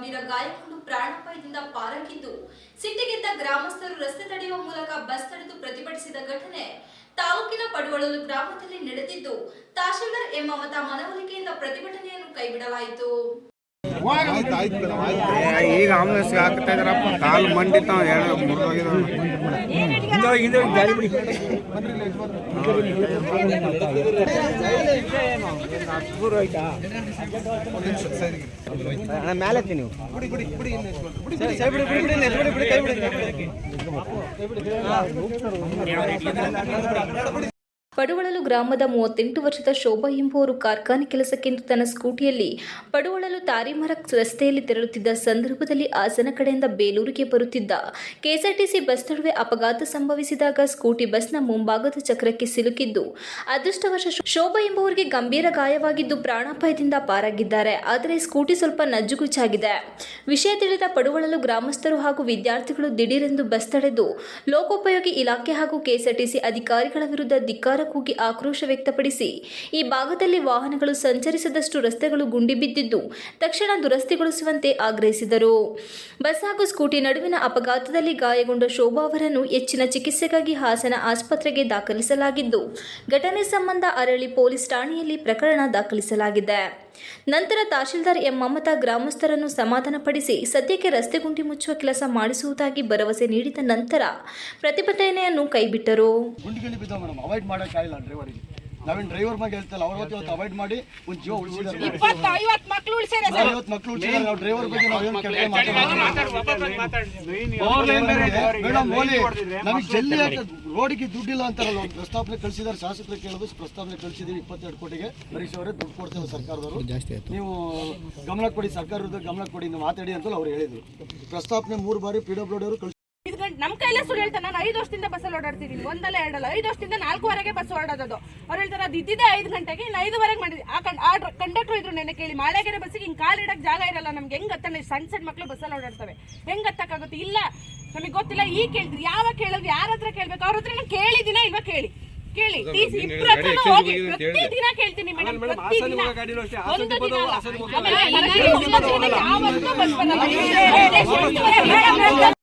ಗಂಭೀರ ಗಾಯಗೊಂಡು ಪ್ರಾಣಾಪಾಯದಿಂದ ಪಾರಾಗಿದ್ದು, ಸಿಟ್ಟಿಗೆದ್ದ ಗ್ರಾಮಸ್ಥರು ರಸ್ತೆ ತಡೆಯುವ ಮೂಲಕ ಬಸ್ ತಡೆದು ಪ್ರತಿಭಟಿಸಿದ ಘಟನೆ ತಾಲೂಕಿನ ಪಡುವಳಲು ಗ್ರಾಮದಲ್ಲಿ ನಡೆದಿದ್ದು, ತಹಶೀಲ್ದಾರ್ ಎಂ ಮಮತಾ ಮನವೊಲಿಕೆಯಿಂದ ಪ್ರತಿಭಟನೆಯನ್ನು ಕೈಬಿಡಲಾಯಿತು. ಈಗ ಆಂಬುಲೆನ್ಸ್ ಹಾಕ್ತಾ ಇದ್ರಪ್ಪ, ಕಾಲು ಮಂಡಿತ ಮೇಲೆ ನೀವು ಪಡುವಳಲು ಗ್ರಾಮದ 38 ವರ್ಷದ ಶೋಭಾ ಎಂಬುವರು ಕಾರ್ಖಾನೆ ಕೆಲಸಕ್ಕೆಂದು ತನ್ನ ಸ್ಕೂಟಿಯಲ್ಲಿ ಪಡುವಳಲು ತಾರಿಮರ ರಸ್ತೆಯಲ್ಲಿ ತೆರಳುತ್ತಿದ್ದ ಸಂದರ್ಭದಲ್ಲಿ ಹಾಸನ ಕಡೆಯಿಂದ ಬೇಲೂರಿಗೆ ಬರುತ್ತಿದ್ದ ಕೆಎಸ್ಆರ್ಟಿಸಿ ಬಸ್ ನಡುವೆ ಅಪಘಾತ ಸಂಭವಿಸಿದಾಗ ಸ್ಕೂಟಿ ಬಸ್ನ ಮುಂಭಾಗದ ಚಕ್ರಕ್ಕೆ ಸಿಲುಕಿದ್ದು, ಅದೃಷ್ಟವಶ ಶೋಭಾ ಎಂಬುವರಿಗೆ ಗಂಭೀರ ಗಾಯವಾಗಿದ್ದು ಪ್ರಾಣಾಪಾಯದಿಂದ ಪಾರಾಗಿದ್ದಾರೆ. ಆದರೆ ಸ್ಕೂಟಿ ಸ್ವಲ್ಪ ನಜ್ಜುಗುಜ್ಜಾಗಿದೆ. ವಿಷಯ ತಿಳಿದ ಪಡುವಳಲು ಗ್ರಾಮಸ್ಥರು ಹಾಗೂ ವಿದ್ಯಾರ್ಥಿಗಳು ದಿಢೀರೆಂದು ಬಸ್ ತಡೆದು ಲೋಕೋಪಯೋಗಿ ಇಲಾಖೆ ಹಾಗೂ ಕೆಎಸ್ಆರ್ಟಿಸಿ ಅಧಿಕಾರಿಗಳ ವಿರುದ್ಧ ಧಿಕ್ಕಾರ ಕೂಗಿ ಆಕ್ರೋಶ ವ್ಯಕ್ತಪಡಿಸಿ ಈ ಭಾಗದಲ್ಲಿ ವಾಹನಗಳು ಸಂಚರಿಸದಷ್ಟು ರಸ್ತೆಗಳು ಗುಂಡಿ ಬಿದ್ದಿದ್ದು ತಕ್ಷಣ ದುರಸ್ತಿಗೊಳಿಸುವಂತೆ ಆಗ್ರಹಿಸಿದರು. ಬಸ್ ಹಾಗೂ ಸ್ಕೂಟಿ ನಡುವಿನ ಅಪಘಾತದಲ್ಲಿ ಗಾಯಗೊಂಡ ಶೋಭಾ ಅವರನ್ನು ಹೆಚ್ಚಿನ ಚಿಕಿತ್ಸೆಗಾಗಿ ಹಾಸನ ಆಸ್ಪತ್ರೆಗೆ ದಾಖಲಿಸಲಾಗಿದ್ದು, ಘಟನೆ ಸಂಬಂಧ ಅರಳಿ ಪೊಲೀಸ್ ಠಾಣೆಯಲ್ಲಿ ಪ್ರಕರಣ ದಾಖಲಿಸಲಾಗಿದೆ. ನಂತರ ತಹಶೀಲ್ದಾರ್ ಎಂ ಮಮತಾ ಗ್ರಾಮಸ್ಥರನ್ನು ಸಮಾಧಾನಪಡಿಸಿ ಸದ್ಯಕ್ಕೆ ರಸ್ತೆ ಗುಂಡಿ ಮುಚ್ಚುವ ಕೆಲಸ ಮಾಡಿಸುವುದಾಗಿ ಭರವಸೆ ನೀಡಿದ ನಂತರ ಪ್ರತಿಭಟನೆಯನ್ನು ಕೈಬಿಟ್ಟರು. ನಾವೇನು ಡ್ರೈವರ್ ಬಗ್ಗೆ ಹೇಳ್ತಲ್ಲ, ಅವ್ರ ಇವತ್ತು ಅವಾಯ್ಡ್ ಮಾಡಿ ಒಂದು ಜೀವ ಉಳಿಸಿದ್ದಾರೆ. 50 ಮಕ್ಕಳು ಉಳಿಸಿದ್ದಾರೆ ಸರ್. 50 ಮಕ್ಕಳು ಉಳಿಸಿದ್ದಾರೆ. ನಾವು ಡ್ರೈವರ್ ಬಗ್ಗೆ ನಾವೇನು ಕೆಲಸ ಮೇಡಮ್ ಓಲಿ ನಮಗೆ ಜಲ್ಲಿ ರೋಡಿಗೆ ದುಡ್ಡಿಲ್ಲ ಅಂತಾರಲ್ಲ, ಒಂದು ಪ್ರಸ್ತಾವನೆ ಕಳಿಸಿದ್ದಾರೆ. ಶಾಸಕರು ಕೇಳೋದು ಪ್ರಸ್ತಾವನೆ ಕಳಿಸಿದ್ದೀವಿ 22 ಕೋಟಿಗೆ. ಹರೀಶ್ ಅವರೇ ದುಡ್ಡು ಕೊಡ್ತೇವೆ ಸರ್ಕಾರದವರು, ನೀವು ಗಮನ ಕೊಡಿ, ಸರ್ಕಾರದ ಗಮನ ಕೊಡಿ, ನೀವು ಮಾತಾಡಿ ಅಂತಲೂ ಅವ್ರು ಹೇಳಿದ್ರು. ಪ್ರಸ್ತಾವನೆ 3 ಬಾರಿ PWD ಅವರು ಕಳಿಸಿ ನಮ್ ಕೈಲೇ ಸುಳ್ಳು ಹೇಳ್ತಾರೆ. ನಾನು 5 ವರ್ಷದಿಂದ ಬಸ್ಸಲ್ಲಿ ಓಡಾಡ್ತಿದ್ದೀನಿ, ಒಂದಲ್ಲ ಎರಡಲ್ಲ, 5 ವರ್ಷದಿಂದ 4ವರೆಗೆ ಬಸ್ ಓಡಾಡೋದು. ಅವ್ರು ಹೇಳ್ತಾರೆ ಅದು ಇದ್ದಿದ್ದೆ 5 ಗಂಟೆಗೆ, ಇನ್ನು 5ವರೆಗೆ ಮಾಡಿದ್ವಿ. ಆ ಕಂಡಕ್ಟರ್ ಇದ್ರು ನೆನೆ ಕೇಳಿ, ಮಾಳೆಗೆರೆ ಬಸ್ಸಿಗೆ ಹಿಂಗೆ ಕಾಲು ಇಡಕ್ಕೆ ಜಾಗ ಇರಲ್ಲ ನಮ್ಗೆ. ಹೆಂಗ್ ಹತ್ತಾನೆ? ಸಣ್ಣ ಮಕ್ಳು ಬಸ್ಸಲ್ಲಿ ಓಡಾಡ್ತವೆ, ಹೆಂಗ್ ಹತ್ತಕ್ಕಾಗುತ್ತೆ? ಇಲ್ಲ ನಮಗೆ ಗೊತ್ತಿಲ್ಲ. ಈಗ ಕೇಳ್ತೀವಿ, ಯಾವಾಗ ಕೇಳೋದು? ಯಾರ ಹತ್ರ ಕೇಳ್ಬೇಕು? ಅವ್ರ ಹತ್ರ ನಾನು ಕೇಳಿದಿನ ಇಲ್ವಾ ಕೇಳಿ ಕೇಳಿ. ಇಬ್ಬರ ಹತ್ರ ಹೋಗಿ ಪ್ರತಿದಿನ ಕೇಳ್ತೀನಿ ಮೇಡಮ್, ಪ್ರತಿದಿನ ಒಂದು ದಿನ ಅಲ್ಲ. ಆಮೇಲೆ ಯಾವತ್ತೂ ಬಸ್ ಬರಲ್ಲ.